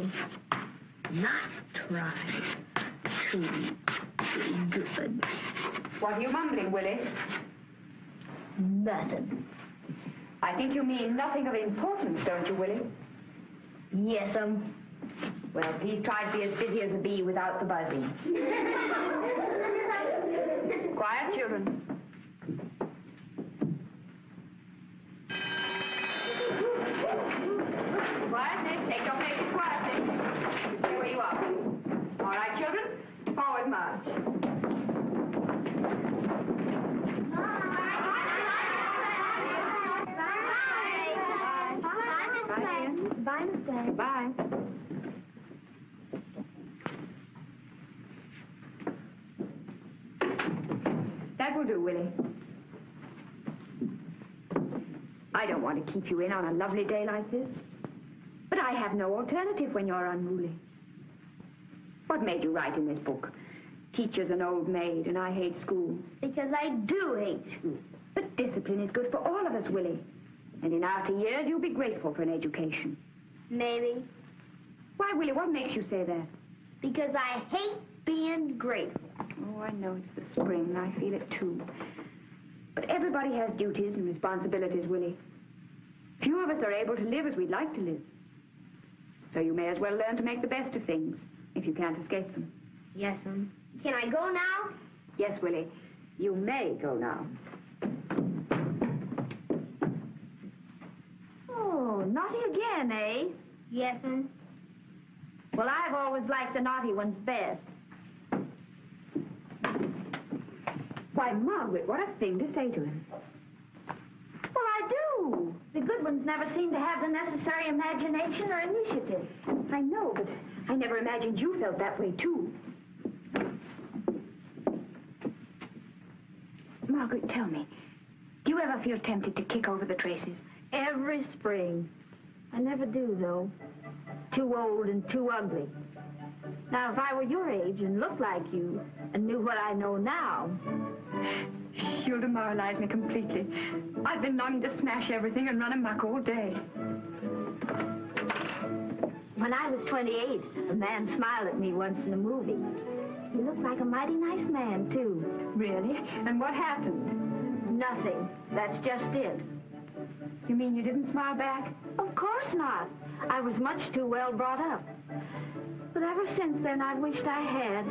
try. Not try. Too good. What are you mumbling, Willie? Nothing. I think you mean nothing of importance, don't you, Willie? Yes, Well, please try to be as busy as a bee without the buzzing. Quiet, children. Quietly. Take your places quietly. Stay where you are. All right, children. Forward march. Bye, Miss Gladden. Bye. That will do, Willie. I don't want to keep you in on a lovely day like this. But I have no alternative when you're unruly. What made you write in this book? Teacher's an old maid and I hate school. Because I do hate school. But discipline is good for all of us, Willie. And in after years, you'll be grateful for an education. Maybe. Why, Willie, what makes you say that? Because I hate being grateful. Oh, I know it's the spring. I feel it, too. But everybody has duties and responsibilities, Willie. Few of us are able to live as we'd like to live. So you may as well learn to make the best of things, if you can't escape them. Yes, Can I go now? Yes, Willie. You may go now. Oh, naughty again, eh? Yes, Well, I've always liked the naughty ones best. Why, Margaret, what a thing to say to him. Well, I do. The good ones never seem to have the necessary imagination or initiative. I know, but I never imagined you felt that way, too. Margaret, tell me, do you ever feel tempted to kick over the traces? Every spring. I never do, though. Too old and too ugly. Now, if I were your age and looked like you and knew what I know now... You'll demoralize me completely. I've been longing to smash everything and run amok all day. When I was 28, a man smiled at me once in a movie. He looked like a mighty nice man, too. Really? And what happened? Nothing. That's just it. You mean you didn't smile back? Of course not. I was much too well brought up. But ever since then, I wished I had.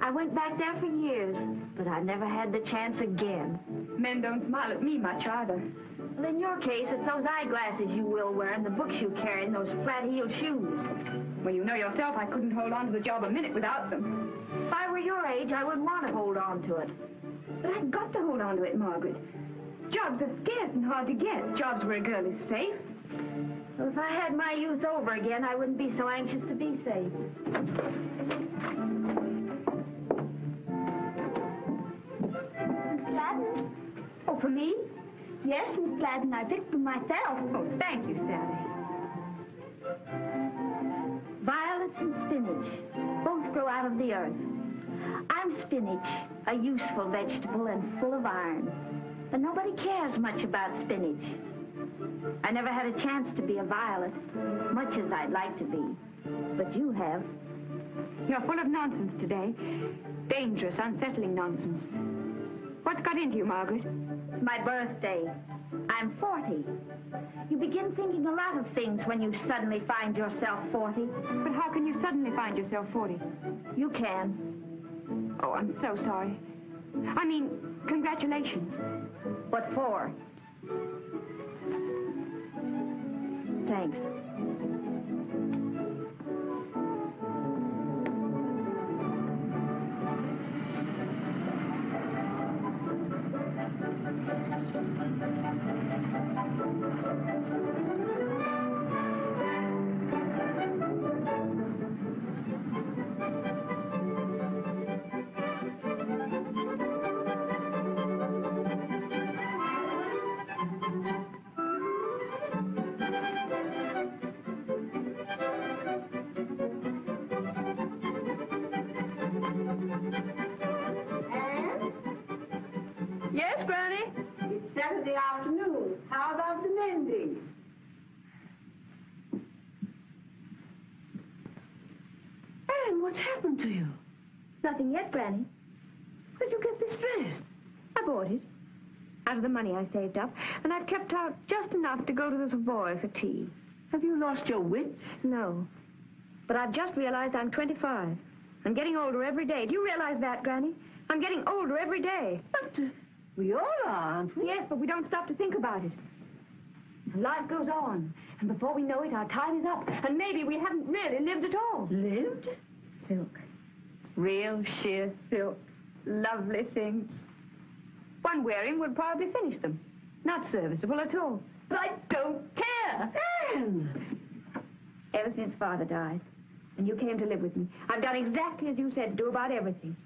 I went back there for years, but I never had the chance again. Men don't smile at me much either. Well, in your case, it's those eyeglasses you will wear and the books you carry and those flat-heeled shoes. Well, you know yourself I couldn't hold on to the job a minute without them. If I were your age, I wouldn't want to hold on to it. But I've got to hold on to it, Margaret. Jobs are scarce and hard to get. Jobs where a girl is safe. Well, if I had my youth over again, I wouldn't be so anxious to be safe. Miss Gladden? Oh, for me? Yes, Miss Gladden. I picked them myself. Oh, thank you, Sally. Violets and spinach. Both grow out of the earth. I'm spinach, a useful vegetable and full of iron. But nobody cares much about spinach. I never had a chance to be a violet, much as I'd like to be. But you have. You're full of nonsense today. Dangerous, unsettling nonsense. What's got into you, Margaret? My birthday. I'm 40. You begin thinking a lot of things when you suddenly find yourself 40. But how can you suddenly find yourself 40? You can. Oh, I'm so sorry. I mean, congratulations. What for? Thanks. Yes, Granny? It's Saturday afternoon. How about the mending? Then what's happened to you? Nothing yet, Granny. Where'd you get this dress? I bought it. Out of the money I saved up. And I've kept out just enough to go to the Savoy for tea. Have you lost your wits? No. But I've just realized I'm 25. I'm getting older every day. Do you realize that, Granny? I'm getting older every day. But we all are, aren't we? Yes, but we don't stop to think about it. Life goes on. And before we know it, our time is up. And maybe we haven't really lived at all. Lived? Silk. Real sheer silk. Lovely things. One wearing would probably finish them. Not serviceable at all. But I don't care. Anne! Ever since Father died, and you came to live with me, I've done exactly as you said to do about everything.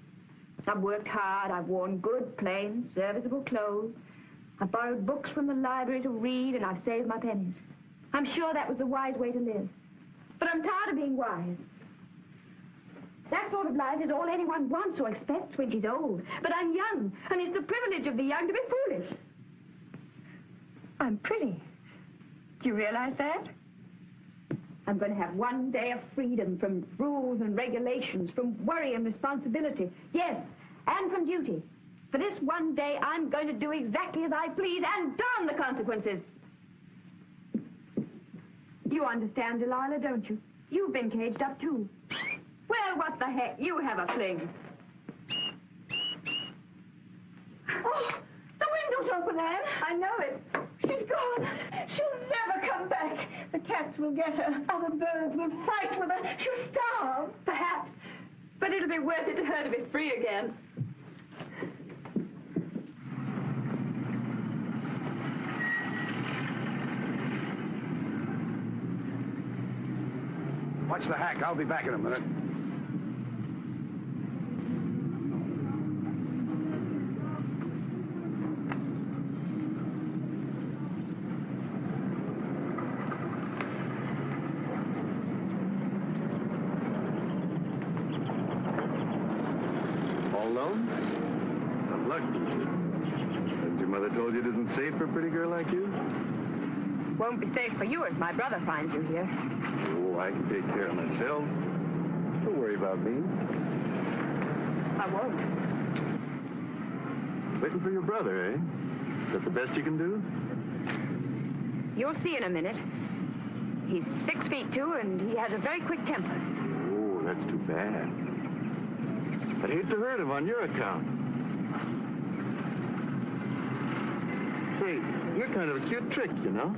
I've worked hard. I've worn good, plain, serviceable clothes. I've borrowed books from the library to read, and I've saved my pennies. I'm sure that was the wise way to live. But I'm tired of being wise. That sort of life is all anyone wants or expects when she's old. But I'm young, and it's the privilege of the young to be foolish. I'm pretty. Do you realize that? I'm going to have one day of freedom from rules and regulations, from worry and responsibility. Yes, and from duty. For this one day, I'm going to do exactly as I please and darn the consequences. You understand, Delilah, don't you? You've been caged up, too. Well, what the heck? You have a fling. Oh, the window's open, Anne. I know it. She's gone. She'll never come back. The cats will get her. Other birds will fight with her. She'll starve. Perhaps. But it'll be worth it to her to be free again. Watch the hack. I'll be back in a minute. All alone? I'm lucky. Hasn't your mother told you it isn't safe for a pretty girl like you? Won't be safe for you if my brother finds you here. Oh, I can take care of myself. Don't worry about me. I won't. Waiting for your brother, eh? Is that the best you can do? You'll see in a minute. He's 6 feet 2, and he has a very quick temper. Oh, that's too bad. I'd hate to hurt him on your account. Say, you're kind of a cute trick, you know?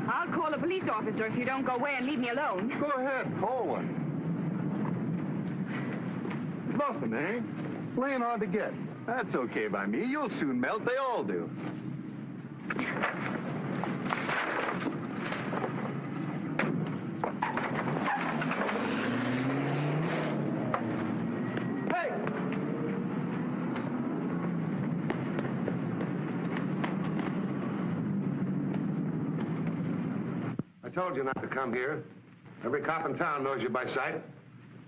I'll call a police officer if you don't go away and leave me alone. Go ahead, call one. Nothing, eh? Laying hard to get. That's okay by me. You'll soon melt. They all do. Hey! I told you not to come here. Every cop in town knows you by sight.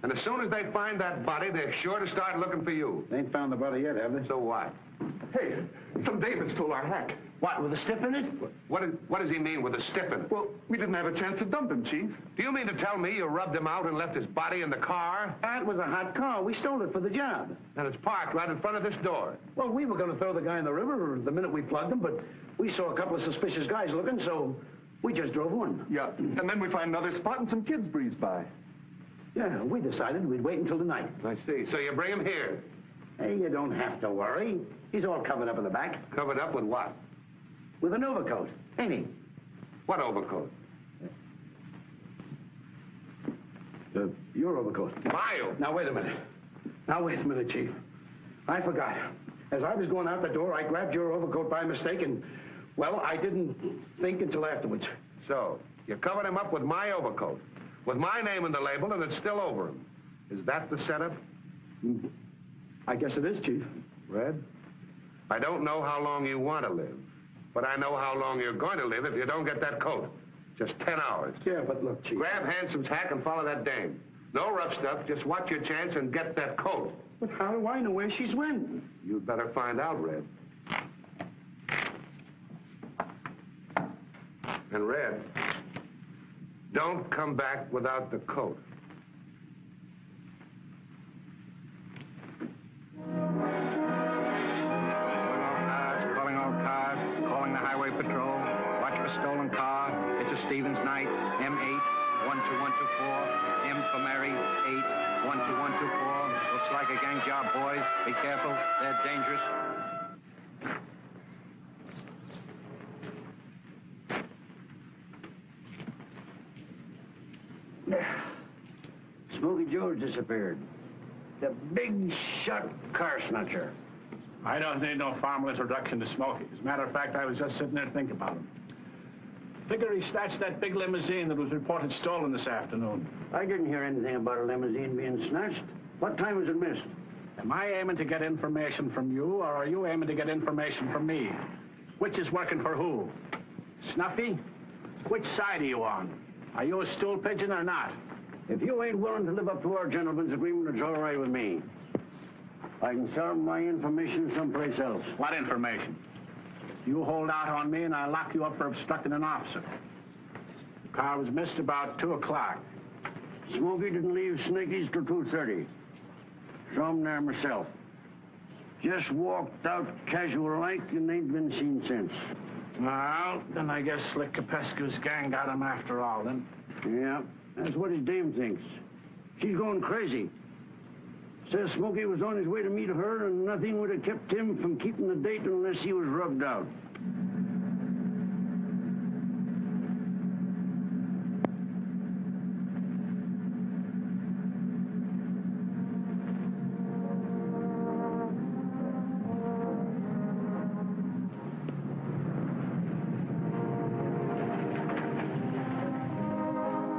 And as soon as they find that body, they're sure to start looking for you. They ain't found the body yet, have they? So what? Hey, some David stole our hack. What, with a stiff in it? What does he mean with a stiff in it? Well, we didn't have a chance to dump him, Chief. Do you mean to tell me you rubbed him out and left his body in the car? That was a hot car. We stole it for the job. And it's parked right in front of this door. Well, we were going to throw the guy in the river the minute we plugged him, but we saw a couple of suspicious guys looking, so we just drove on. Yeah, and then we find another spot and some kids breeze by. Yeah, we decided we'd wait until tonight. I see. So you bring him here. Hey, you don't have to worry. He's all covered up in the back. Covered up with what? With an overcoat, ain't he? What overcoat? Your overcoat. My overcoat? Now, wait a minute, Chief. I forgot. As I was going out the door, I grabbed your overcoat by mistake, and, well, I didn't think until afterwards. So, you covered him up with my overcoat, with my name in the label, and it's still over him. Is that the setup? I guess it is, Chief. Red, I don't know how long you want to live, but I know how long you're going to live if you don't get that coat. Just 10 hours. Yeah, but look, Chief. Grab Handsome's hack and follow that dame. No rough stuff, just watch your chance and get that coat. But how do I know where she's went? You'd better find out, Red. And Red, don't come back without the coat. Calling all cars, calling the highway patrol. Watch for stolen car. It's a Stevens night. M8 12124. M for Mary 8 12124. Looks like a gang job, boys. Be careful. They're dangerous. Smokey George disappeared. The big shot car snatcher. I don't need no formal introduction to Smokey. As a matter of fact, I was just sitting there thinking about him. Figure he snatched that big limousine that was reported stolen this afternoon. I didn't hear anything about a limousine being snatched. What time was it missed? Am I aiming to get information from you, or are you aiming to get information from me? Which is working for who? Snuffy? Which side are you on? Are you a stool pigeon or not? If you ain't willing to live up to our gentleman's agreement, it's all right with me. I can sell my information someplace else. What information? You hold out on me and I'll lock you up for obstructing an officer. The car was missed about 2 o'clock. Smokey didn't leave Snaky's till 2:30. Saw him there myself. Just walked out casual-like and ain't been seen since. Well, then I guess Slick Capescu's gang got him after all, then. Yeah, that's what his dame thinks. She's going crazy. Says Smokey was on his way to meet her, and nothing would have kept him from keeping the date unless he was rubbed out.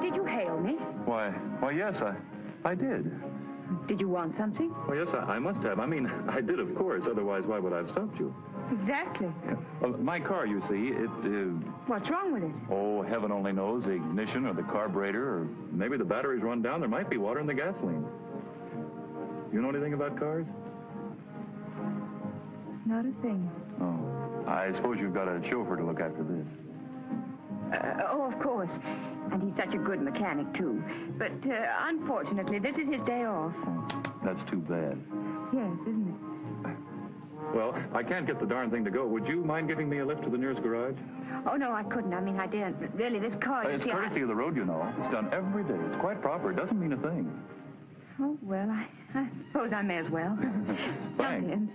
Did you hail me? Why, yes, I did. Did you want something? Well, yes, I must have. I mean, I did, of course. Otherwise, why would I have stopped you? Exactly. Well, my car, you see, What's wrong with it? oh, heaven only knows, the ignition or the carburetor, or maybe the battery's run down. There might be water in the gasoline. You know anything about cars? Not a thing. Oh, I suppose you've got a chauffeur to look after this. Oh, of course. And he's such a good mechanic, too. But, unfortunately, this is his day off. Oh, that's too bad. Yes, isn't it? Well, I can't get the darn thing to go. Would you mind giving me a lift to the nearest garage? Oh, no, I couldn't. I mean, I daren't. Really, this car, you It's see, courtesy of the road, you know. It's done every day. It's quite proper. It doesn't mean a thing. Oh, well, I suppose I may as well. Thanks. Jump in.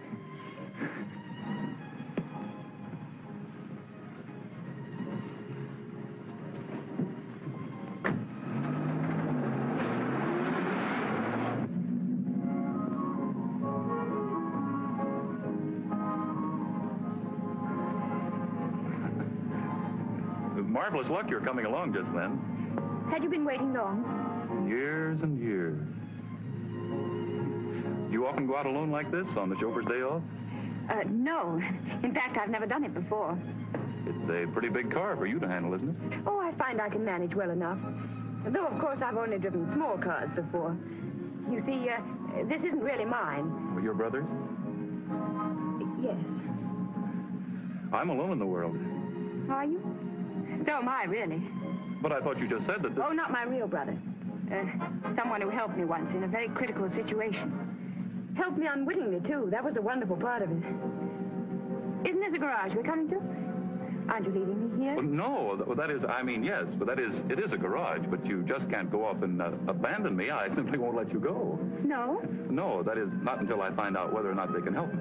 Marvelous luck you're coming along just then. Had you been waiting long? Years and years. You often go out alone like this on the chauffeur's day off? No. In fact, I've never done it before. It's a pretty big car for you to handle, isn't it? Oh, I find I can manage well enough. Though, of course, I've only driven small cars before. You see, this isn't really mine. Well, your brother's? Yes. I'm alone in the world. Are you? So am I, really. But I thought you just said that this... Oh, not my real brother. Someone who helped me once in a very critical situation. Helped me unwittingly, too. That was the wonderful part of it. Isn't this a garage we're coming to? Aren't you leaving me here? Well, no, that is, I mean, yes, but that is, it is a garage, but you just can't go off and abandon me. I simply won't let you go. No? No, that is not until I find out whether or not they can help me.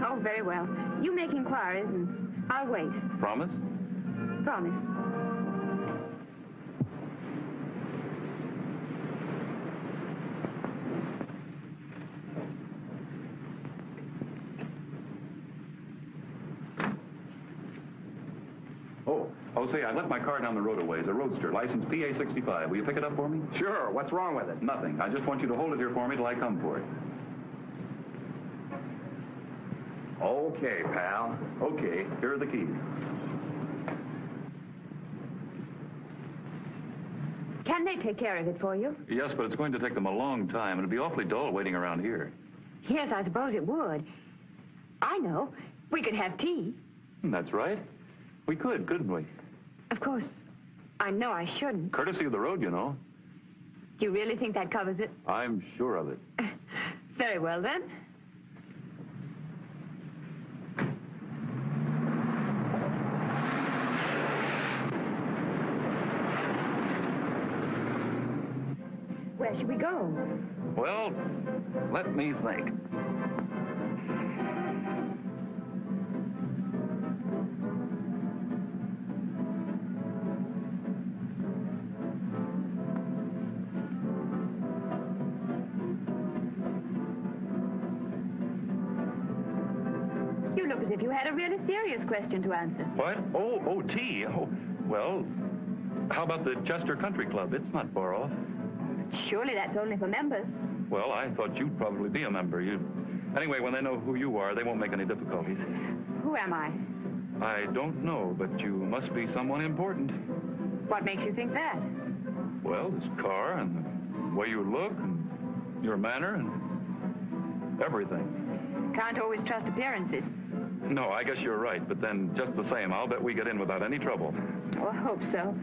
Oh, very well. You make inquiries, and I'll wait. Promise? Promise. Oh, say, I left my car down the road a ways, a Roadster, license PA65. Will you pick it up for me? Sure. What's wrong with it? Nothing. I just want you to hold it here for me till I come for it. Okay, pal. Okay, here are the keys. Can they take care of it for you? Yes, but it's going to take them a long time. It'll be awfully dull waiting around here. Yes, I suppose it would. I know. We could have tea. That's right. We could, couldn't we? Of course, I know I shouldn't. Courtesy of the road, you know. You really think that covers it? I'm sure of it. Very well, then. Where should we go? Well, let me think. You look as if you had a really serious question to answer. What? Oh, tea. Oh, well, how about the Chester Country Club? It's not far off. Surely that's only for members. Well, I thought you'd probably be a member. Anyway, when they know who you are, they won't make any difficulties. Who am I? I don't know, but you must be someone important. What makes you think that? Well, this car and the way you look and your manner and everything. Can't always trust appearances. No, I guess you're right, but then just the same, I'll bet we get in without any trouble. Oh, I hope so.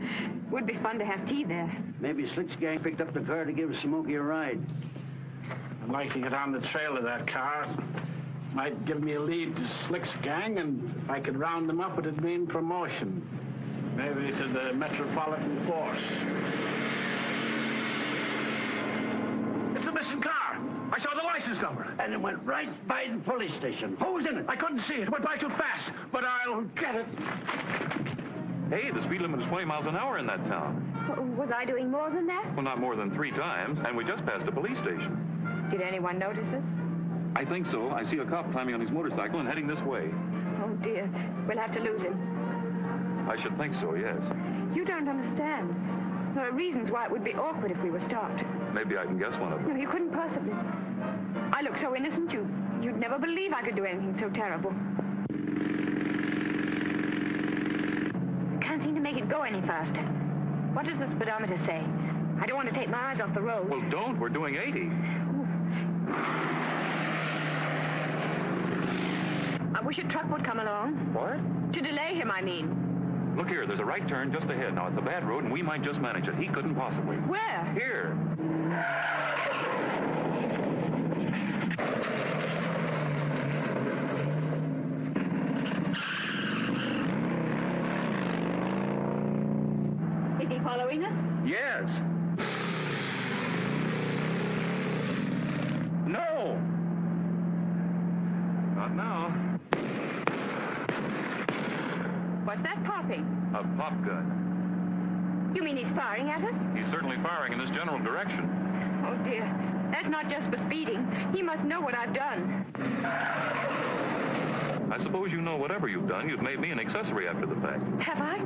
Would be fun to have tea there. Maybe Slick's gang picked up the car to give Smokey a ride. I'd like to get on the trail of that car. Might give me a lead to Slick's gang, and if I could round them up, it'd mean promotion. Maybe to the Metropolitan Force. It's a missing car. I saw the license number. And it went right by the police station. Who was in it? I couldn't see it. It went by too fast, but I'll get it. Hey, the speed limit is 20 miles an hour in that town. Was I doing more than that? Well, not more than 3 times, and we just passed a police station. Did anyone notice us? I think so. I see a cop climbing on his motorcycle and heading this way. Oh, dear. We'll have to lose him. I should think so, yes. You don't understand. There are reasons why it would be awkward if we were stopped. Maybe I can guess one of them. No, you couldn't possibly. I look so innocent, you'd never believe I could do anything so terrible. Can't seem to make it go any faster. What does the speedometer say? I don't want to take my eyes off the road. Well, don't. We're doing 80. I wish a truck would come along. What? To delay him, I mean. Look here, there's a right turn just ahead. Now, it's a bad road, and we might just manage it. He couldn't possibly. Where? Here. Is he following us? Yes. No. Not now. What's that popping? A pop gun. You mean he's firing at us? He's certainly firing in this general direction. Oh, dear. That's not just for speeding. He must know what I've done. I suppose you know whatever you've done, you've made me an accessory after the fact. Have I?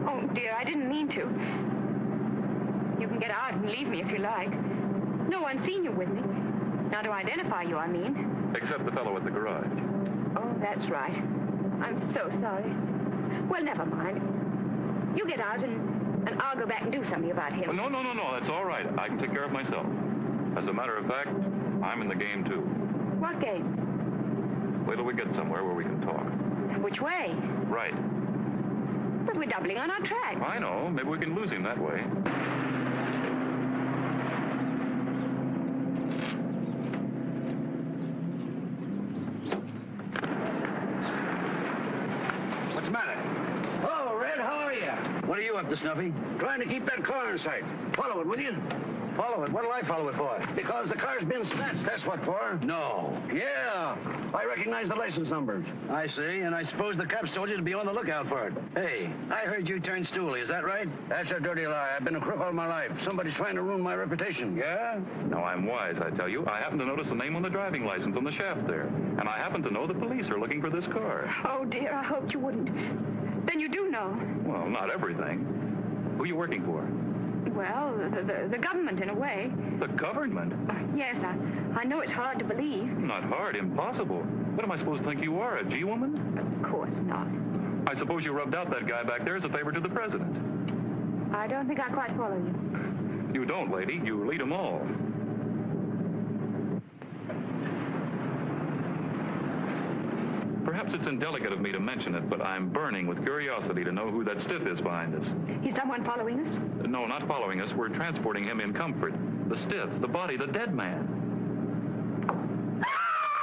Oh, dear, I didn't mean to. You can get out and leave me if you like. No one's seen you with me. Not to identify you, I mean. Except the fellow at the garage. Oh, that's right. I'm so sorry. Well, never mind. You get out and I'll go back and do something about him. Oh, no. That's all right. I can take care of myself. As a matter of fact, I'm in the game, too. What game? Wait till we get somewhere where we can talk. Which way? Right. But we're doubling on our track. I know. Maybe we can lose him that way. What's the matter? Oh, Red, how are you? What are you up to, Snuffy? Trying to keep that car in sight. Follow it, will you? Follow it? What'll I follow it for? Because the car's been snatched, that's what for. No. Yeah. I recognize the license numbers. I see, and I suppose the cops told you to be on the lookout for it. Hey, I heard you turned stoolie, is that right? That's a dirty lie. I've been a crook all my life. Somebody's trying to ruin my reputation. Yeah? No, I'm wise, I tell you. I happen to notice the name on the driving license on the shaft there. And I happen to know the police are looking for this car. Oh, dear, I hoped you wouldn't. Then you do know. Well, not everything. Who are you working for? Well, the government, in a way. The government? Yes, I know it's hard to believe. Not hard, impossible. What am I supposed to think you are, a G-woman? Of course not. I suppose you rubbed out that guy back there as a favor to the president. I don't think I quite follow you. You don't, lady. You lead them all. Perhaps it's indelicate of me to mention it, but I'm burning with curiosity to know who that stiff is behind us. Is someone following us? No, not following us. We're transporting him in comfort. The stiff, the body, the dead man.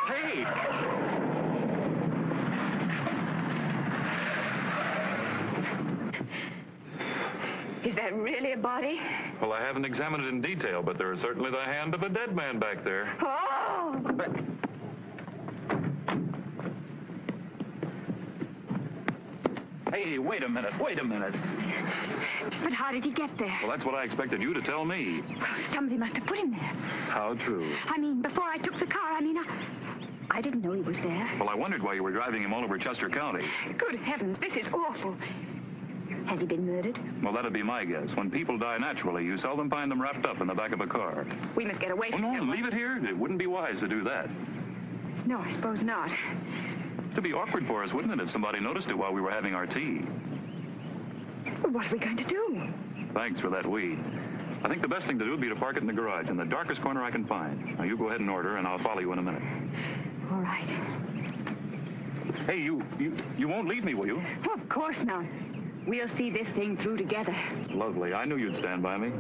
Hey! Is that really a body? Well, I haven't examined it in detail, but there is certainly the hand of a dead man back there. Oh! But... Hey, wait a minute. But how did he get there? Well, that's what I expected you to tell me. Well, somebody must have put him there. How true. I mean, before I took the car, I didn't know he was there. Well, I wondered why you were driving him all over Chester County. Good heavens, this is awful. Has he been murdered? Well, that'd be my guess. When people die naturally, you seldom find them wrapped up in the back of a car. We must get away from Oh, him. no, leave it here. It wouldn't be wise to do that. No, I suppose not. It'd be awkward for us, wouldn't it, if somebody noticed it while we were having our tea? Well, what are we going to do? Thanks for that we. I think the best thing to do would be to park it in the garage, in the darkest corner I can find. Now, you go ahead and order, and I'll follow you in a minute. All right. Hey, you won't leave me, will you? Oh, of course not. We'll see this thing through together. Lovely. I knew you'd stand by me.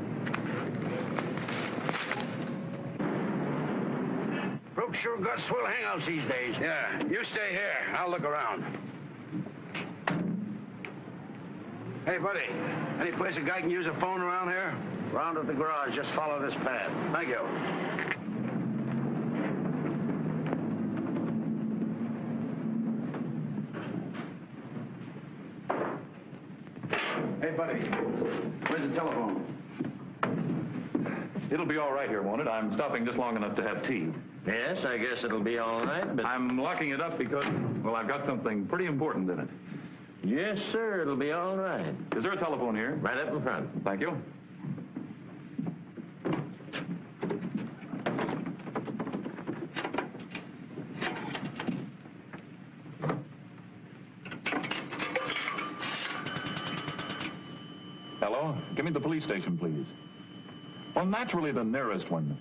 Brooks sure got swell hangouts these days. Yeah, you stay here. I'll look around. Hey, buddy, any place a guy can use a phone around here? Round at the garage. Just follow this path. Thank you. Hey, buddy. Where's the telephone? It'll be all right here, won't it? I'm stopping just long enough to have tea. Yes, I guess it'll be all right, but... I'm locking it up because, well, I've got something pretty important in it. Yes, sir, it'll be all right. Is there a telephone here? Right up in front. Thank you. Hello? Give me the police station, please. Well, naturally the nearest one.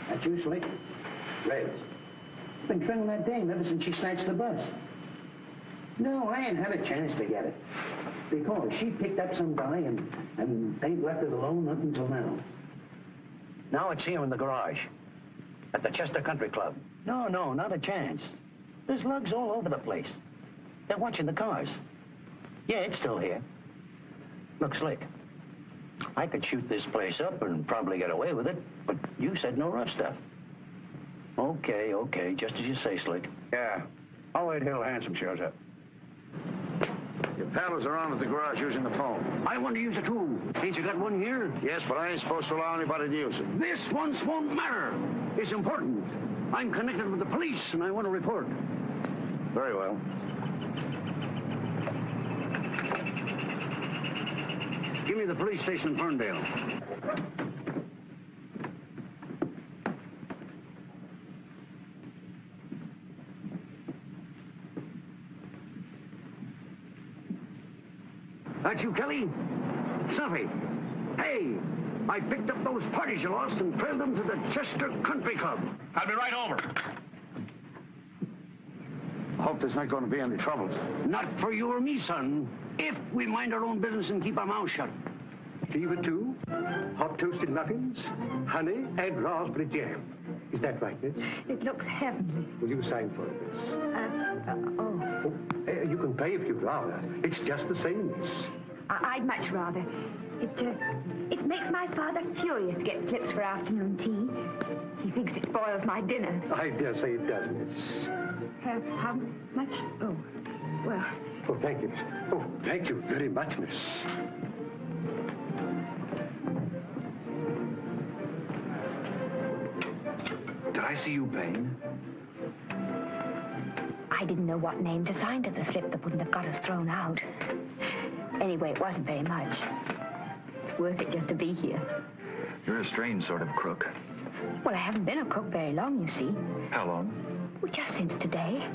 That's you, Slick? Reds. Been trailing that dame ever since she snatched the bus. No, I ain't had a chance to get it. Because she picked up some guy and ain't left it alone up until now. Now it's here in the garage. At the Chester Country Club. No, not a chance. There's lugs all over the place. They're watching the cars. Yeah, it's still here. Look, Slick, I could shoot this place up and probably get away with it, but you said no rough stuff. Okay, just as you say, Slick. Yeah. I'll wait till Handsome shows up. Your pal is around at the garage using the phone. I want to use it too. Ain't you got one here? Yes, but I ain't supposed to allow anybody to use it. This once won't matter. It's important. I'm connected with the police, and I want to report. Very well. Give me the police station in Ferndale. That you, Kelly? Snuffy. Hey, I picked up those parties you lost and trailed them to the Chester Country Club. I'll be right over. I hope there's not going to be any trouble. Not for you or me, son. If we mind our own business and keep our mouths shut. Fever too? Hot toasted muffins, honey, and raspberry jam. Is that right, miss? It looks heavenly. Will you sign for it, miss? Oh. You can pay if you'd rather. It's just the same, miss. I'd much rather. It makes my father furious to get slips for afternoon tea. He thinks it spoils my dinner. I dare say it does, miss. How much? Oh, well... Oh, thank you, miss. Oh, thank you very much, miss. Did I see you paying? I didn't know what name to sign to the slip that wouldn't have got us thrown out. Anyway, it wasn't very much. It's worth it just to be here. You're a strange sort of crook. Well, I haven't been a crook very long, you see. How long? Well, just since today.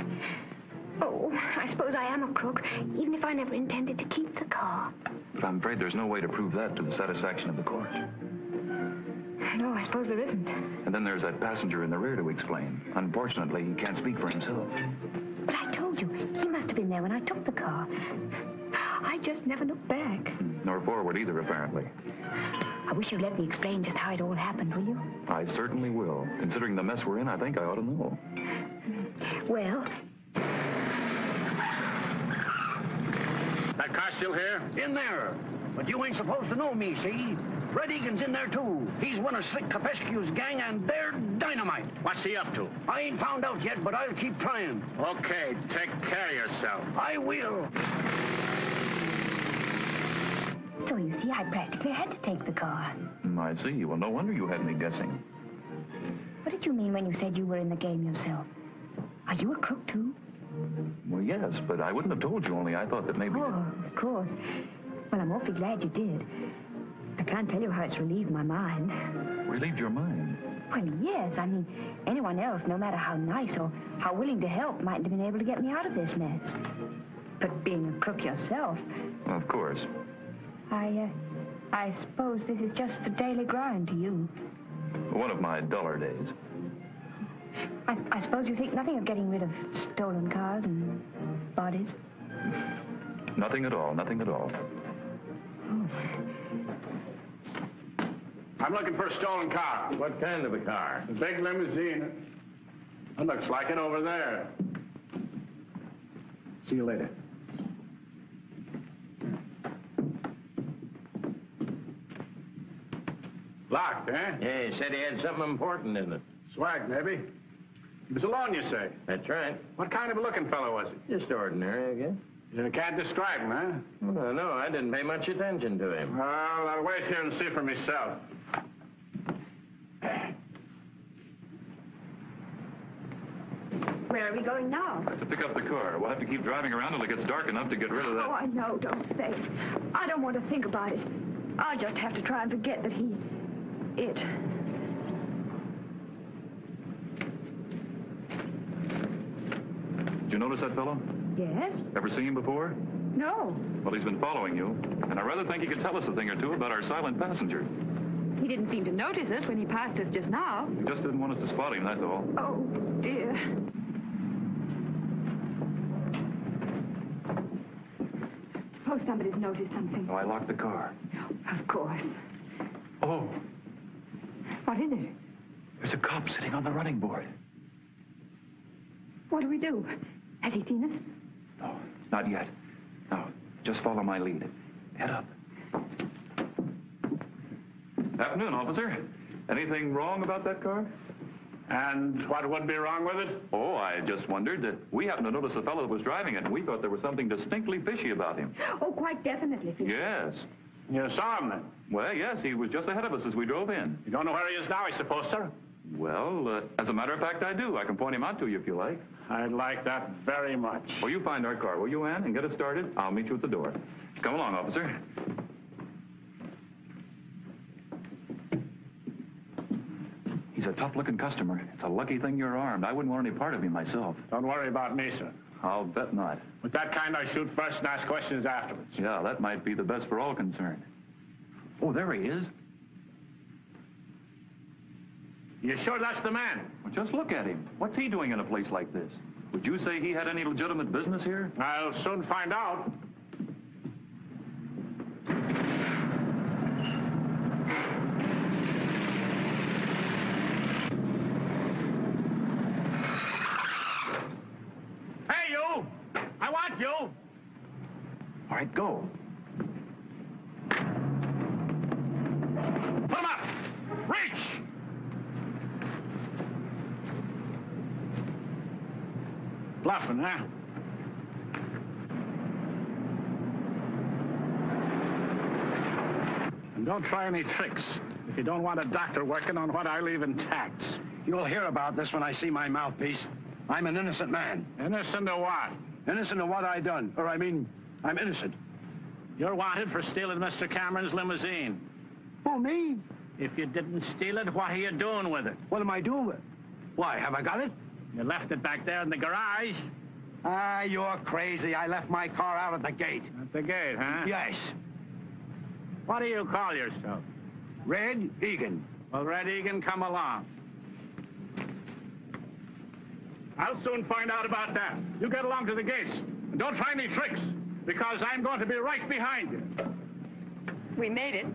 Oh, I suppose I am a crook, even if I never intended to keep the car. But I'm afraid there's no way to prove that to the satisfaction of the court. No, I suppose there isn't. And then there's that passenger in the rear to explain. Unfortunately, he can't speak for himself. But I told there when I took the car. I just never looked back. Nor forward either, apparently. I wish you'd let me explain just how it all happened, will you? I certainly will. Considering the mess we're in, I think I ought to know. Well... That car still here? In there. But you ain't supposed to know me, see? Red Egan's in there, too. He's one of Slick Capescu's gang, and they're dynamite. What's he up to? I ain't found out yet, but I'll keep trying. Okay, take care of yourself. I will. So you see, I practically had to take the car. I see. Well, no wonder you had me guessing. What did you mean when you said you were in the game yourself? Are you a crook, too? Well, yes, but I wouldn't have told you, only I thought that maybe... Oh, of course. Well, I'm awfully glad you did. I can't tell you how it's relieved my mind. Relieved your mind? Well, yes. I mean, anyone else, no matter how nice or how willing to help, mightn't have been able to get me out of this mess. But being a crook yourself... Of course. I suppose this is just the daily grind to you. One of my duller days. I suppose you think nothing of getting rid of stolen cars and bodies? Nothing at all, nothing at all. Oh. I'm looking for a stolen car. What kind of a car? A big limousine. It looks like it over there. See you later. Locked, eh? Yeah, he said he had something important in it. Swag, maybe. He was alone, you say? That's right. What kind of a looking fellow was he? Just ordinary, I guess. You can't describe him, huh? Well, no, I didn't pay much attention to him. Well, I'll wait here and see for myself. Where are we going now? To pick up the car. We'll have to keep driving around till it gets dark enough to get rid of that. Oh, I know. Don't say it. I don't want to think about it. I'll just have to try and forget that it... Did you notice that fellow? Yes? Ever seen him before? No. Well, he's been following you, and I rather think he could tell us a thing or two about our silent passenger. He didn't seem to notice us when he passed us just now. He just didn't want us to spot him, that's all. Oh, dear. Suppose somebody's noticed something. So I locked the car. Of course. Oh, What is it? there's a cop sitting on the running board. What do we do? Has he seen us? No, not yet. Now, just follow my lead. Head up. Afternoon, officer. Anything wrong about that car? And what would be wrong with it? Oh, I just wondered that we happened to notice the fellow that was driving it, and we thought there was something distinctly fishy about him. Oh, quite definitely. Yes. You saw him then? Well, yes, he was just ahead of us as we drove in. You don't know where he is now, I suppose, sir? Well, as a matter of fact, I do. I can point him out to you if you like. I'd like that very much. Well, you find our car, will you, Ann, and get us started? I'll meet you at the door. Come along, officer. He's a tough-looking customer. It's a lucky thing you're armed. I wouldn't want any part of him myself. Don't worry about me, sir. I'll bet not. With that kind, I shoot first and ask questions afterwards. Yeah, that might be the best for all concerned. Oh, there he is. You sure that's the man? Well, just look at him. What's he doing in a place like this? Would you say he had any legitimate business here? I'll soon find out. Hey, you! I want you! All right, go. Put him up! Reach! Bluffing, huh? And don't try any tricks if you don't want a doctor working on what I leave intact. You'll hear about this when I see my mouthpiece. I'm an innocent man. Innocent of what? Innocent of what I done. Or, I'm innocent. You're wanted for stealing Mr. Cameron's limousine. Oh, me? If you didn't steal it, what are you doing with it? What am I doing with it? Why, have I got it? You left it back there in the garage. Ah, you're crazy. I left my car out at the gate. At the gate, huh? Yes. What do you call yourself? Red Egan. Well, Red Egan, come along. I'll soon find out about that. You get along to the gates. Don't try any tricks, because I'm going to be right behind you. We made it.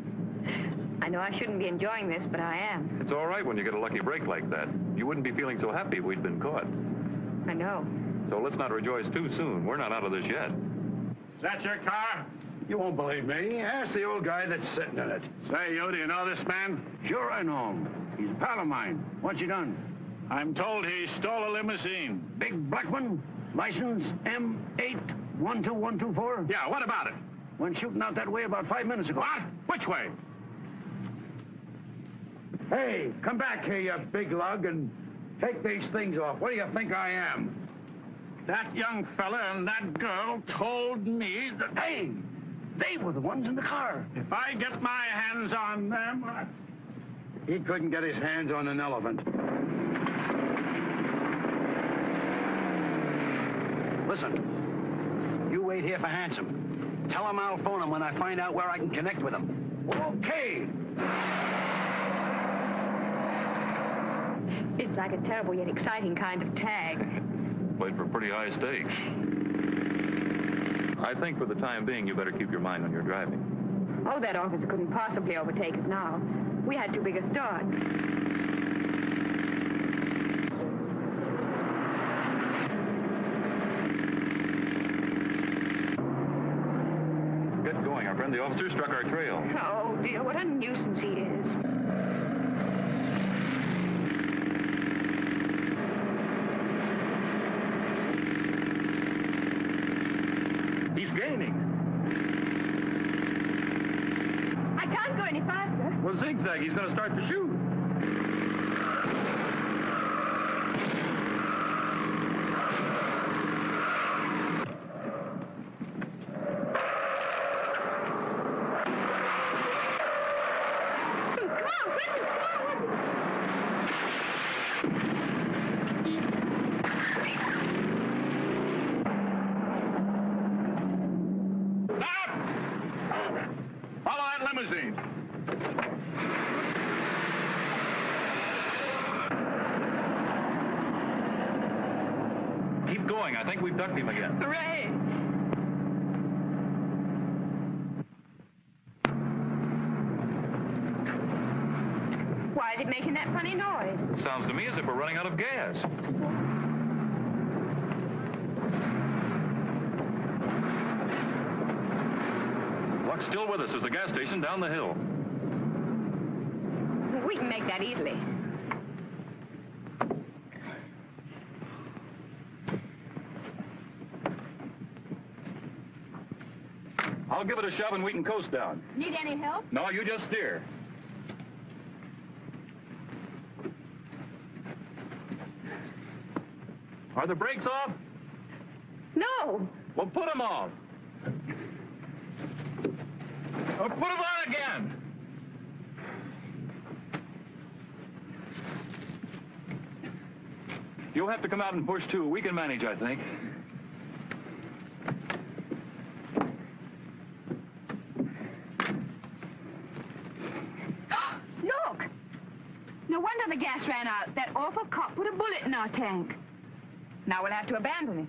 I know I shouldn't be enjoying this, but I am. It's all right when you get a lucky break like that. You wouldn't be feeling so happy if we'd been caught. I know. So let's not rejoice too soon. We're not out of this yet. Is that your car? You won't believe me. Ask the old guy that's sitting in it. Say, you, do you know this man? Sure, I know him. He's a pal of mine. What's he done? I'm told he stole a limousine. Big black one? License M812124? Yeah, what about it? Went shooting out that way about 5 minutes ago. What? Which way? Hey, come back here, you big lug, and take these things off. What do you think I am? That young fella and that girl told me that... Hey, they were the ones in the car. If I get my hands on them... He couldn't get his hands on an elephant. Listen, you wait here for Handsome. Tell him I'll phone him when I find out where I can connect with him. Okay. It's like a terrible yet exciting kind of tag. Played for pretty high stakes. I think for the time being, you better keep your mind on your driving. Oh, that officer couldn't possibly overtake us now. We had too big a start. Get going. Our friend the officer struck our trail. Oh, dear, what a nuisance he is. He's gaining. I can't go any faster. Well, zigzag. He's going to start to shoot. I think we've ducked him again. Hooray! Why is it making that funny noise? Sounds to me as if we're running out of gas. Luck's still with us. There's a gas station down the hill. We can make that easily. I'll give it a shove and we can coast down. Need any help? No, you just steer. Are the brakes off? No. Well, put them off. Or put them on again. You'll have to come out and push, too. We can manage, I think. Look! No wonder the gas ran out. That awful cop put a bullet in our tank. Now we'll have to abandon it.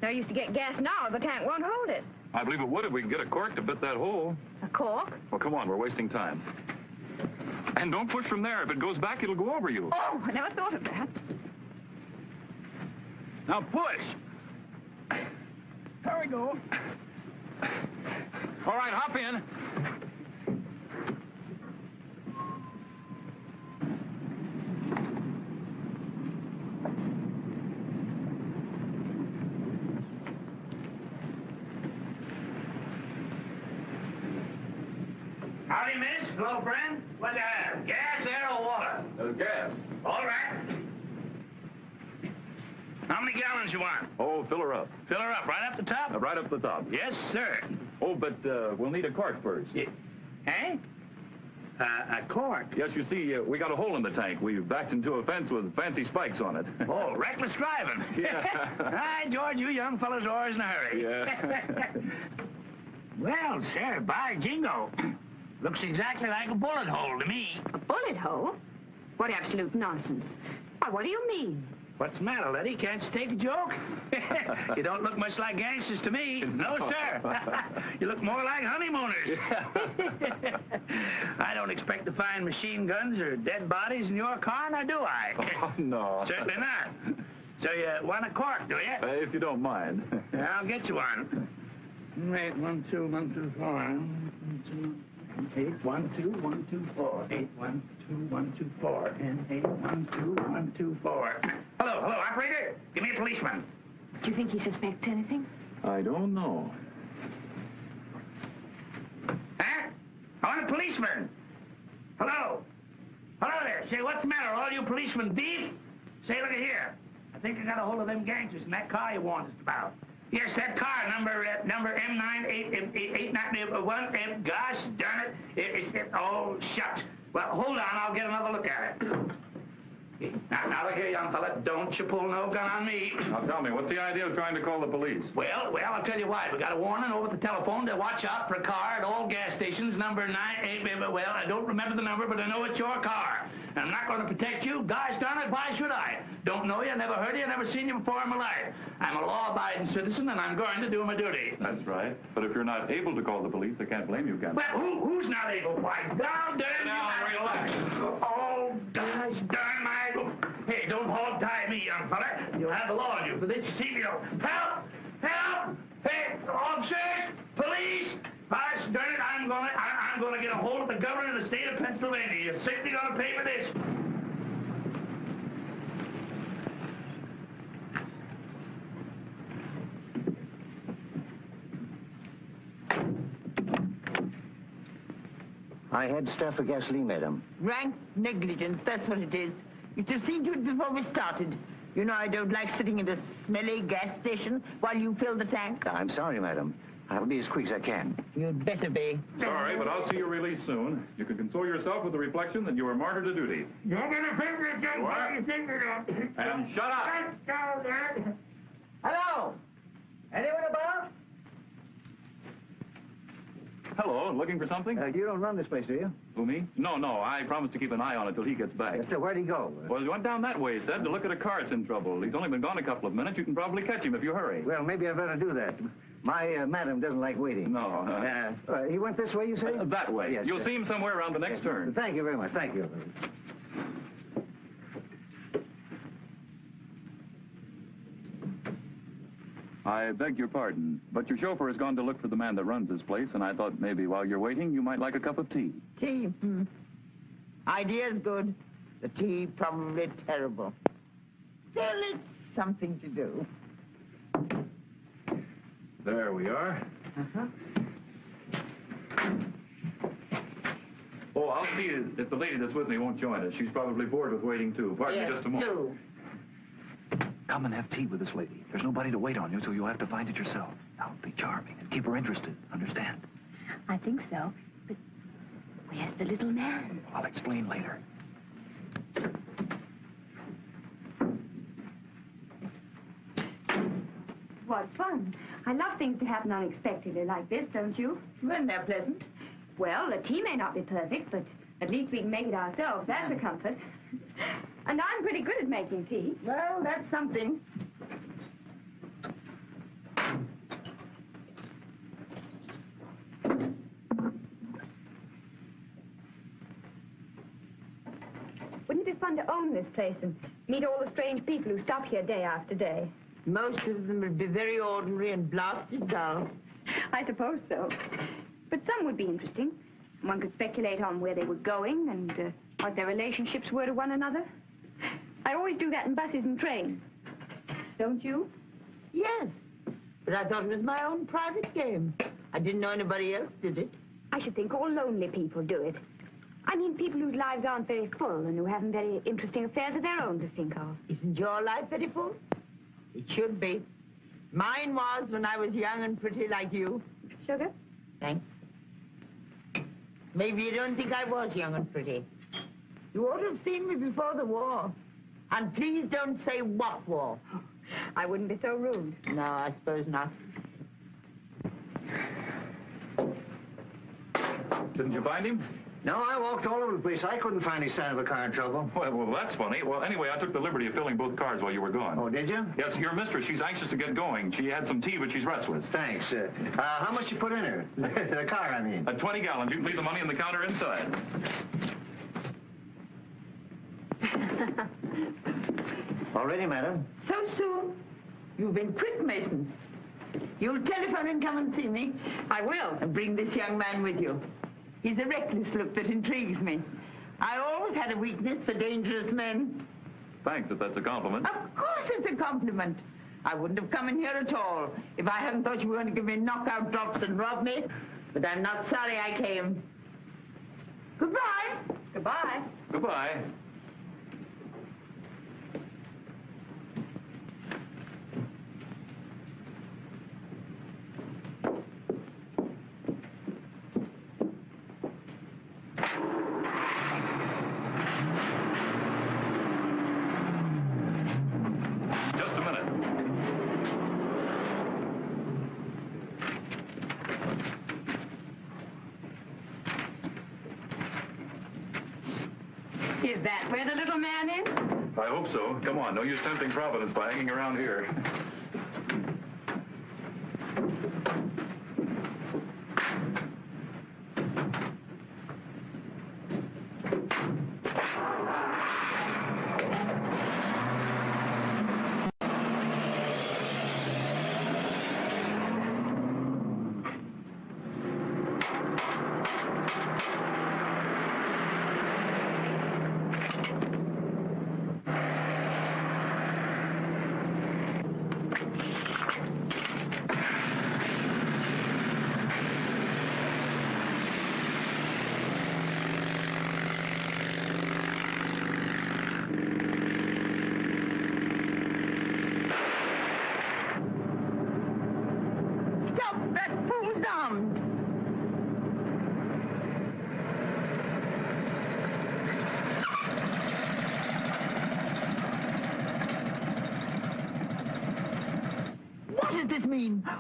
No use to get gas now. The tank won't hold it. I believe it would if we can get a cork to fit that hole. A cork? Well, come on. We're wasting time. And don't push from there. If it goes back, it'll go over you. Oh, I never thought of that. Now push. There we go. All right, hop in. Howdy, miss. Hello, friend. What do you have? Gas, air, or water? Gas. All right. How many gallons you want? Oh, fill her up. Fill her up right up the top? Right up the top. Yes, sir. Oh, but we'll need a cork first. Yeah. Eh? A cork? Yes, you see, we got a hole in the tank. We backed into a fence with fancy spikes on it. Oh, reckless driving. Yeah. Hi, George, you young fellas are always in a hurry. Yeah. Well, sir, by jingo. Looks exactly like a bullet hole to me. A bullet hole? What absolute nonsense. Why, what do you mean? What's the matter, Letty? Can't you take a joke? You don't look much like gangsters to me. No, sir. You look more like honeymooners. I don't expect to find machine guns or dead bodies in your car, now do I? Oh, no. Certainly not. So you want a cork, do you? If you don't mind. I'll get you one. 8, 1, 2, 1, 2, 4. 8, 1, 2, 1, 2, 4. 8, 1, 2, 1, 2, 4. And 8, 1, 2, 1, 2, 4. Hello, operator. Give me a policeman. Do you think he suspects anything? I don't know. Huh? I want a policeman. Hello. Hello there. Say, what's the matter? All you policemen beef? Say, look at here. I think I got a hold of them gangsters in that car you warned us about. Yes, that car, number M98891. Gosh darn it. Oh, shucks. Well, hold on. I'll get another look at it. Now, look here, young fella. Don't you pull no gun on me. Now, tell me, what's the idea of trying to call the police? Well, I'll tell you why. We got a warning over the telephone to watch out for a car at all gas stations, number 98. Well, I don't remember the number, but I know it's your car. And I'm not going to protect you. Gosh darn it, why should I? Don't know you, never heard of you, never seen you before in my life. I'm a law-abiding citizen, and I'm going to do my duty. That's right. But if you're not able to call the police, they can't blame you, can they? Well, who's not able? Why, down there. Now, relax. Oh, gosh darn my... Hey, don't hog-tie me, young fella. You'll have the law on you for this. You see me, help! Help! Hey, officers! Police! Gosh darn it, I'm gonna get a hold of the governor of the state of Pennsylvania. You're certainly gonna pay for this. I had stuff for gasoline, madam. Rank negligence, that's what it is. You should have seen to it before we started. You know I don't like sitting in a smelly gas station while you fill the tank. I'm sorry, madam. I'll be as quick as I can. You'd better be. Sorry, but I'll see you released soon. You can console yourself with the reflection that you were martyred to duty. Don't get a finger again. What? Put your finger up. And shut up. Hello? Anyone about? Hello, looking for something? You don't run this place, do you? Who, me? No, I promised to keep an eye on it till he gets back. So where'd he go? Well, he went down that way, he said, to look at a car that's in trouble. He's only been gone a couple of minutes. You can probably catch him if you hurry. Well, maybe I better do that. My madam doesn't like waiting. No. He went this way, you say? That way. Yes, You'll see him somewhere around the next turn. Thank you very much. Thank you. I beg your pardon, but your chauffeur has gone to look for the man that runs this place, and I thought maybe while you're waiting, you might like a cup of tea. Tea? Idea's good. The tea probably terrible. Still, it's something to do. There we are. Uh-huh. Oh, I'll see if the lady that's with me won't join us. She's probably bored with waiting, too. Pardon me just a moment. Too. Come and have tea with this lady. There's nobody to wait on you, so you'll have to find it yourself. Now, be charming and keep her interested. Understand? I think so. But where's the little man? I'll explain later. What fun. I love things to happen unexpectedly like this, don't you? When they're pleasant. Well, the tea may not be perfect, but at least we can make it ourselves. That's a comfort. And I'm pretty good at making tea. Well, that's something. Wouldn't it be fun to own this place and meet all the strange people who stop here day after day? Most of them would be very ordinary and blasted dull. I suppose so. But some would be interesting. One could speculate on where they were going and what their relationships were to one another. I always do that in buses and trains. Don't you? Yes, but I thought it was my own private game. I didn't know anybody else did it. I should think all lonely people do it. I mean people whose lives aren't very full and who haven't very interesting affairs of their own to think of. Isn't your life very full? It should be. Mine was when I was young and pretty like you. Sugar? Thanks. Maybe you don't think I was young and pretty. You ought to have seen me before the war. And please don't say what war. I wouldn't be so rude. No, I suppose not. Didn't you find him? No, I walked all over the place. I couldn't find any sign of a car in trouble. Well, that's funny. Well, anyway, I took the liberty of filling both cars while you were gone. Oh, did you? Yes, your mistress, she's anxious to get going. She had some tea, but she's restless. Thanks. How much you put in her? The car, I mean. 20 gallons. You can leave the money on the counter inside. All ready, madam? So soon? You've been quick, Mason. You'll telephone and come and see me. I will. And bring this young man with you. He's a reckless look that intrigues me. I always had a weakness for dangerous men. Thanks, if that's a compliment. Of course it's a compliment. I wouldn't have come in here at all if I hadn't thought you were going to give me knockout drops and rob me. But I'm not sorry I came. Goodbye. Goodbye. Goodbye. Is that where the little man is? I hope so. Come on, no use tempting Providence by hanging around here.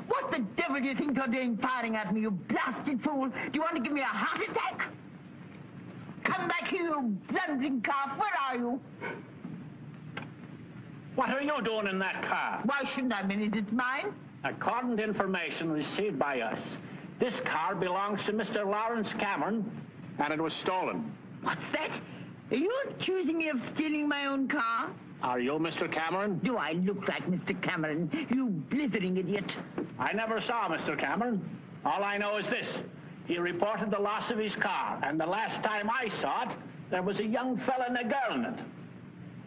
What the devil do you think you're doing firing at me, you blasted fool? Do you want to give me a heart attack? Come back here, you blundering calf. Where are you? What are you doing in that car? Why shouldn't I mean it? It's mine. According to information received by us, this car belongs to Mr. Lawrence Cameron, and it was stolen. What's that? Are you accusing me of stealing my own car? Are you Mr. Cameron? Do I look like Mr. Cameron, you blithering idiot? I never saw Mr. Cameron. All I know is this. He reported the loss of his car, and the last time I saw it, there was a young fella and a girl in it.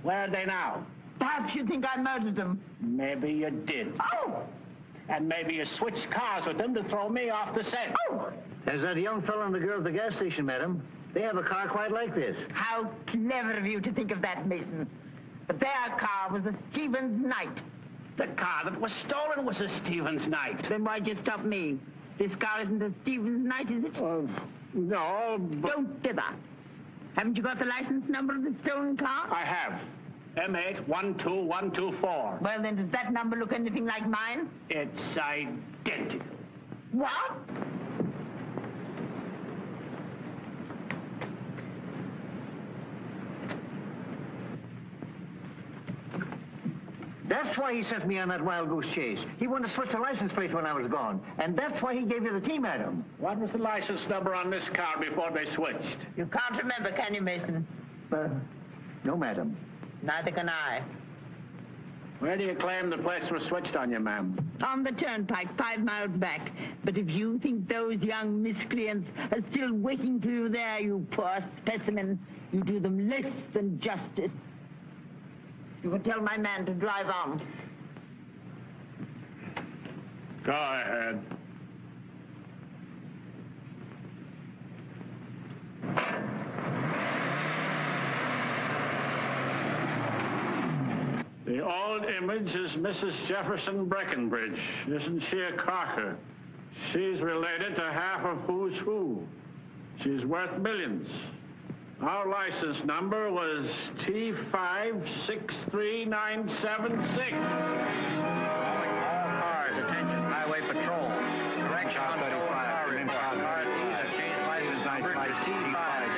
Where are they now? Perhaps you think I murdered them. Maybe you did. Oh! And maybe you switched cars with them to throw me off the scent. Oh! There's that young fella and the girl at the gas station, madam. They have a car quite like this. How clever of you to think of that, Mason. But their car was a Stevens Knight. The car that was stolen was a Stevens Knight. Then why'd you stop me? This car isn't a Stevens Knight, is it? No, but... Don't dither. Haven't you got the license number of the stolen car? I have. M812124. Well, then, does that number look anything like mine? It's identical. What? That's why he sent me on that wild goose chase. He wanted to switch the license plate when I was gone. And that's why he gave you the key, madam. What was the license number on this car before they switched? You can't remember, can you, Mason? No, madam. Neither can I. Where do you claim the plates were switched on you, ma'am? On the turnpike, 5 miles back. But if you think those young miscreants are still waiting for you there, you poor specimen, you do them less than justice. You can tell my man to drive on. Go ahead. The old image is Mrs. Jefferson Breckenbridge. Isn't she a corker? She's related to half of who's who. She's worth millions. Our license number was T563976. Calling all cars, attention, Highway Patrol. Direction on stolen car report. Car thieves have changed license number to T563976.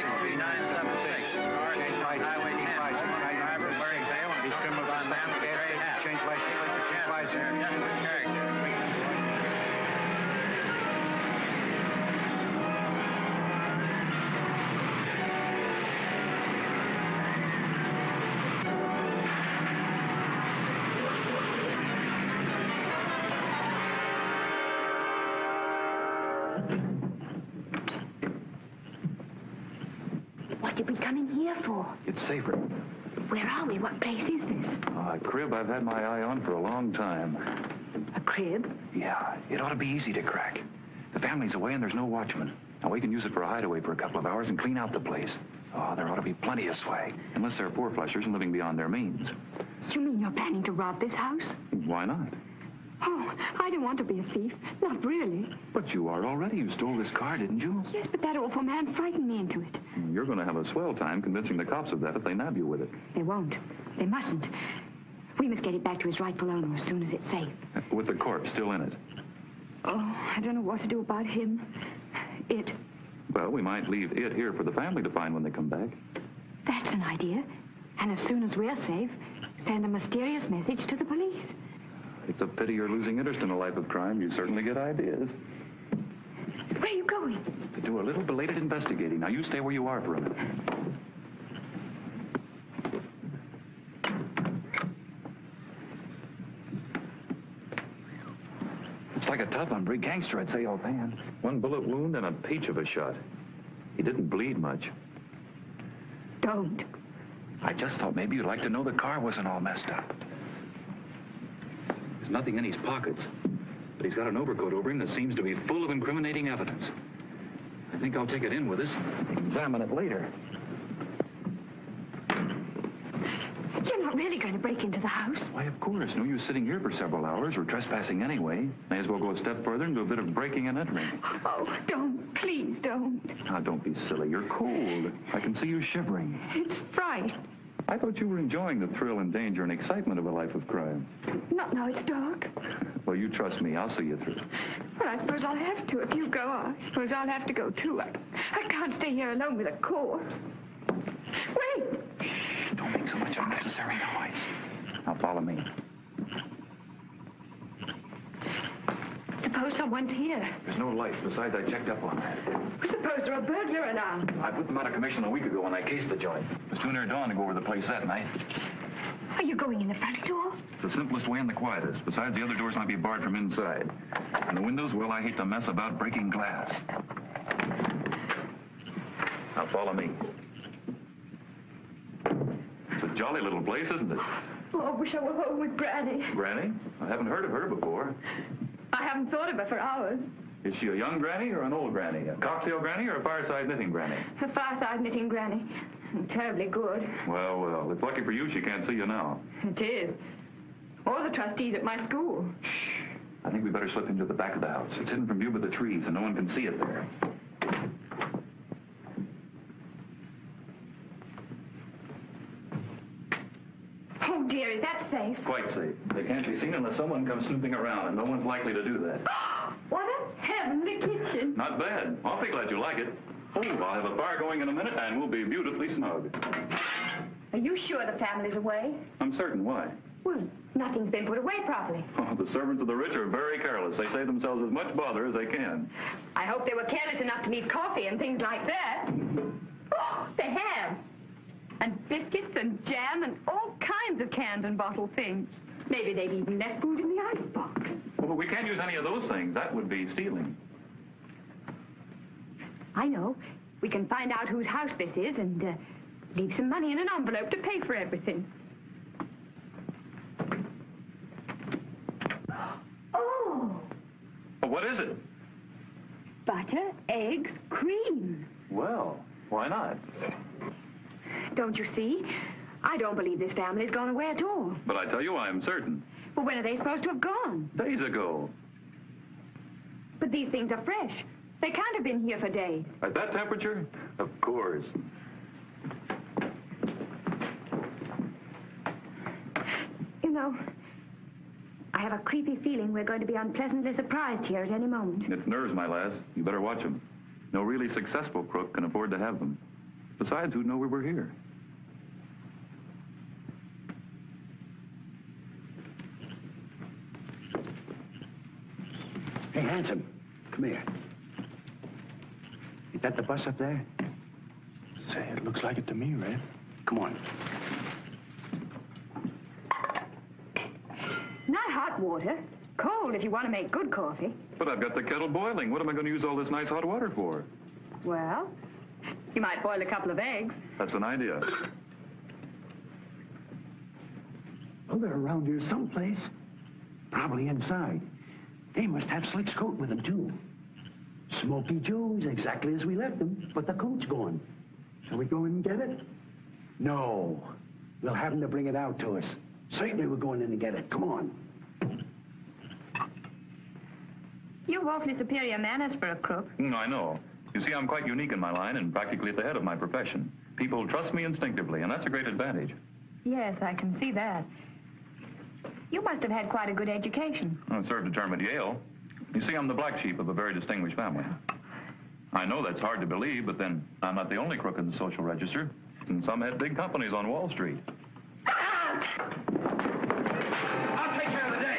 What did we come in here for? It's safer. Where are we? What place is this? A crib I've had my eye on for a long time. A crib? Yeah, it ought to be easy to crack. The family's away and there's no watchman. Now, we can use it for a hideaway for a couple of hours and clean out the place. Oh, there ought to be plenty of swag. Unless they're poor flushers and living beyond their means. You mean you're planning to rob this house? Why not? Oh, I don't want to be a thief. Not really. But you are already. You stole this car, didn't you? Yes, but that awful man frightened me into it. You're going to have a swell time convincing the cops of that if they nab you with it. They won't. They mustn't. We must get it back to his rightful owner as soon as it's safe. With the corpse still in it. Oh, I don't know what to do about him. It. Well, we might leave it here for the family to find when they come back. That's an idea. And as soon as we're safe, send a mysterious message to the police. It's a pity you're losing interest in a life of crime. You certainly get ideas. Where are you going? To do a little belated investigating. Now, you stay where you are for a minute. Looks like a tough one. Big gangster, I'd say, offhand. One bullet wound and a peach of a shot. He didn't bleed much. Don't. I just thought maybe you'd like to know the car wasn't all messed up. There's nothing in his pockets, but he's got an overcoat over him that seems to be full of incriminating evidence. I think I'll take it in with us and examine it later. You're not really going to break into the house? Why, of course. No use sitting here for several hours. We're trespassing anyway. May as well go a step further and do a bit of breaking and entering. Oh, don't. Please don't. Now, don't be silly. You're cold. I can see you shivering. It's fright. I thought you were enjoying the thrill and danger and excitement of a life of crime. Not now it's dark. Well, you trust me. I'll see you through. Well, I suppose I'll have to. If you go, I suppose I'll have to go, too. I can't stay here alone with a corpse. Wait! Shh, don't make so much unnecessary noise. Now, follow me. Suppose someone's here. There's no lights. Besides, I checked up on that. Suppose there are a burglar around. I put them out of commission a week ago when I cased the joint. It was too near dawn to go over the place that night. Are you going in the front door? It's the simplest way and the quietest. Besides, the other doors might be barred from inside. And the windows, well, I hate to mess about breaking glass. Now, follow me. It's a jolly little place, isn't it? Oh, I wish I were home with Granny. Granny? I haven't heard of her before. I haven't thought of her for hours. Is she a young granny or an old granny? A cocktail granny or a fireside knitting granny? A fireside knitting Granny. Terribly good. Well, well, it's lucky for you she can't see you now. It is. Or the trustees at my school. Shh. I think we better slip into the back of the house. It's hidden from view by the trees, and no one can see it there. Oh, dear, is that safe? Quite safe. They can't be seen unless someone comes snooping around, and no one's likely to do that. What a heavenly kitchen. Not bad. Awfully glad you like it. Oh, I'll have a fire going in a minute, and we'll be beautifully snug. Are you sure the family's away? I'm certain. Why? Well, nothing's been put away properly. Oh, the servants of the rich are very careless. They save themselves as much bother as they can. I hope they were careless enough to leave coffee and things like that. Oh, they have. And biscuits and jam and all kinds of canned and bottled things. Maybe they've even left food in the icebox. Well, but we can't use any of those things. That would be stealing. I know. We can find out whose house this is and leave some money in an envelope to pay for everything. Oh! Well, what is it? Butter, eggs, cream. Well, why not? Don't you see? I don't believe this family's gone away at all. But I tell you, I am certain. Well, when are they supposed to have gone? Days ago. But these things are fresh. They can't have been here for days. At that temperature? Of course. You know, I have a creepy feeling we're going to be unpleasantly surprised here at any moment. It's nerves, my lass. You better watch them. No really successful crook can afford to have them. Besides, who'd know we were here? Hey, handsome, come here. Is that the bus up there? Say, it looks like it to me, Red. Come on. Not hot water, Cold if you want to make good coffee. But I've got the kettle boiling. What am I going to use all this nice hot water for? Well, you might boil a couple of eggs. That's an idea. Oh, they're around here someplace. Probably inside. They must have Slick's coat with them, too. Smoky Joe's exactly as we left them, but the coat's gone. Shall we go in and get it? No. We'll have them to bring it out to us. Certainly we're going in to get it. Come on. You've awfully superior manners for a crook. I know. You see, I'm quite unique in my line and practically at the head of my profession. People trust me instinctively, and that's a great advantage. Yes, I can see that. You must have had quite a good education. I served a term at Yale. You see, I'm the black sheep of a very distinguished family. I know that's hard to believe, but then I'm not the only crook in the social register. And some had big companies on Wall Street. I'll take care of the day.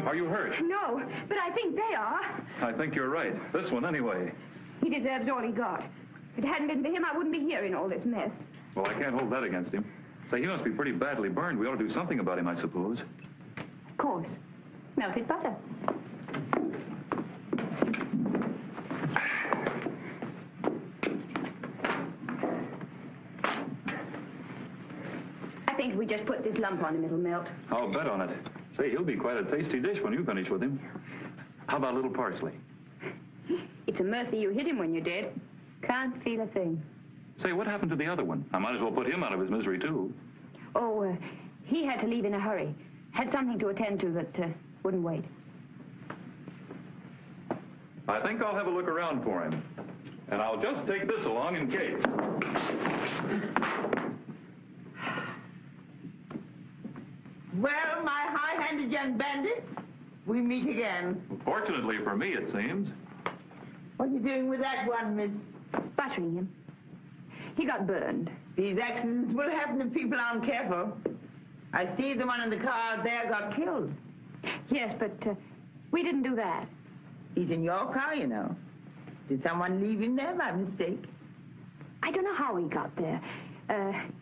Are you hurt? No, but I think they are. I think you're right. This one, anyway. He deserves all he got. If it hadn't been for him, I wouldn't be here in all this mess. Well, I can't hold that against him. Say, he must be pretty badly burned. We ought to do something about him, I suppose. Of course. Melted butter. I think if we just put this lump on him, it'll melt. I'll bet on it. Say, he'll be quite a tasty dish when you finish with him. How about a little parsley? It's a mercy you hit him when you did. Can't feel a thing. Say, what happened to the other one? I might as well put him out of his misery, too. Oh, he had to leave in a hurry. Had something to attend to that wouldn't wait. I think I'll have a look around for him. And I'll just take this along in case. Well, my high-handed young bandit, we meet again. Fortunately for me, it seems. What are you doing with that one, miss? Buttering him. He got burned. These accidents will happen if people aren't careful. I see the one in the car there got killed. Yes, but we didn't do that. He's in your car, you know. Did someone leave him there by mistake? I don't know how he got there.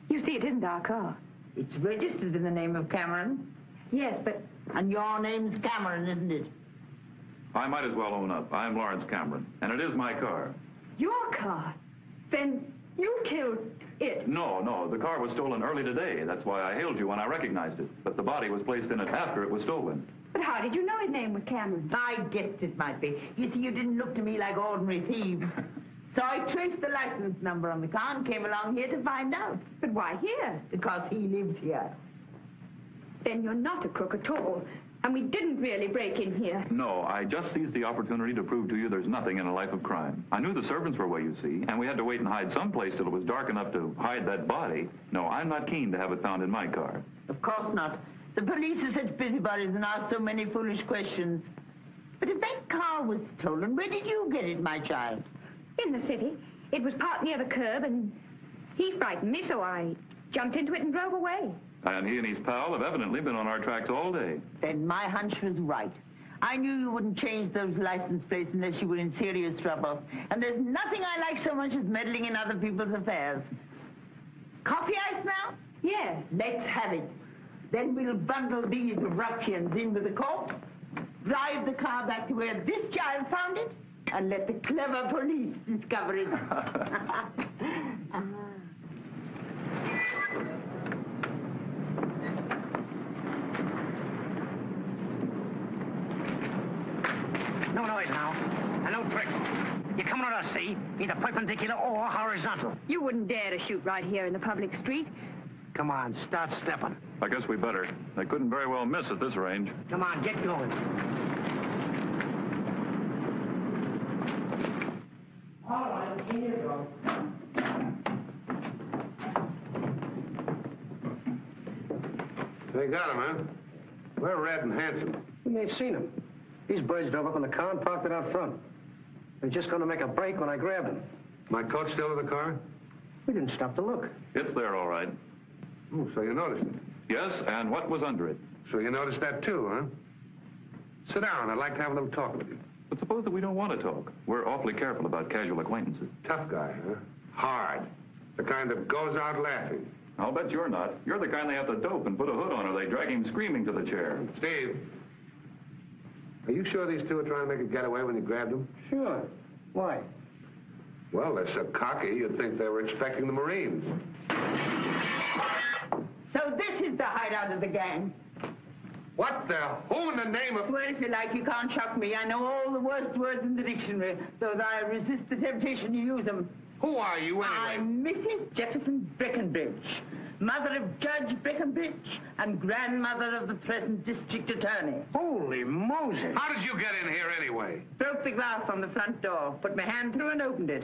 You see, it isn't our car. It's registered in the name of Cameron. Yes, but... And your name's Cameron, isn't it? I might as well own up. I'm Lawrence Cameron, and it is my car. Your car? Then you killed it? No. The car was stolen early today. That's why I hailed you when I recognized it. But the body was placed in it after it was stolen. But how did you know his name was Cameron? I guessed it might be. You see, you didn't look to me like ordinary thieves. So I traced the license number on the car and came along here to find out. But why here? Because he lives here. Then you're not a crook at all. And we didn't really break in here. No, I just seized the opportunity to prove to you there's nothing in a life of crime. I knew the servants were away, you see, and we had to wait and hide someplace till it was dark enough to hide that body. No, I'm not keen to have it found in my car. Of course not. The police are such busybodies and ask so many foolish questions. But if that car was stolen, where did you get it, my child? In the city. It was parked near the curb, and he frightened me, so I jumped into it and drove away. And he and his pal have evidently been on our tracks all day. Then my hunch was right. I knew you wouldn't change those license plates unless you were in serious trouble. And there's nothing I like so much as meddling in other people's affairs. Coffee I smell? Yes. Let's have it. Then we'll bundle these ruffians in with the court, drive the car back to where this child found it, and let the clever police discover it. No noise now, and no tricks. You're coming on us, see? Either perpendicular or horizontal. You wouldn't dare to shoot right here in the public street. Come on, start stepping. I guess we better. They couldn't very well miss at this range. Come on, get going. All right, here you go. They got him, huh? We're Red and Hanson. We ain't seen him. These birds drove up in the car and parked it out front. They're just going to make a break when I grabbed them. My coat still in the car? We didn't stop to look. It's there, all right. Oh, so you noticed it? Yes, and what was under it? So you noticed that too, huh? Sit down. I'd like to have a little talk with you. But suppose that we don't want to talk. We're awfully careful about casual acquaintances. Tough guy, huh? Hard. The kind that goes out laughing. I'll bet you're not. You're the kind they have to dope and put a hood on, or they drag him screaming to the chair. Steve, are you sure these two are trying to make a getaway when you grabbed them? Sure. Why? Well, they're so cocky, you'd think they were expecting the Marines. So this is the hideout of the gang. What the? Who in the name of... Well, if you like, you can't shock me. I know all the worst words in the dictionary, though I resist the temptation to use them. Who are you, anyway? I'm Mrs. Jefferson Breckenbridge, mother of Judge Breckenbridge and grandmother of the present district attorney. Holy Moses! How did you get in here, anyway? Broke the glass on the front door, put my hand through and opened it.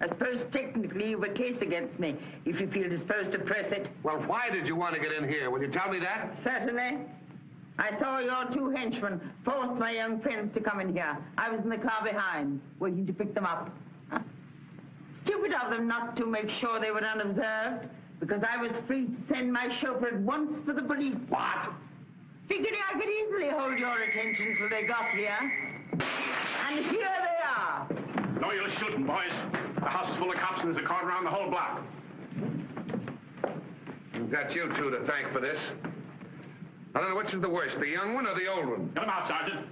I suppose technically you've a case against me, if you feel disposed to press it. Well, why did you want to get in here? Will you tell me that? Certainly. I saw your two henchmen force my young friends to come in here. I was in the car behind, waiting to pick them up. Stupid of them not to make sure they were unobserved, because I was free to send my chauffeur at once for the police. What? Figuring I could easily hold your attention till they got here. And here they are. No use shooting, boys. The house is full of cops and there's a cordon around the whole block. We've got you two to thank for this. I don't know which is the worst, the young one or the old one. Get them out, Sergeant.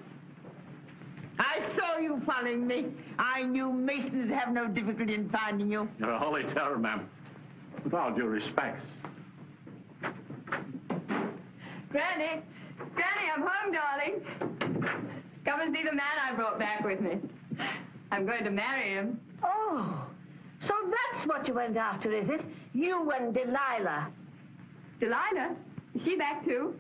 I saw you following me. I knew Masons would have no difficulty in finding you. You're a holy terror, ma'am. With all due respects. Granny, I'm home, darling. Come and see the man I brought back with me. I'm going to marry him. Oh, so that's what you went after, is it? You and Delilah. Delilah? Is she back, too?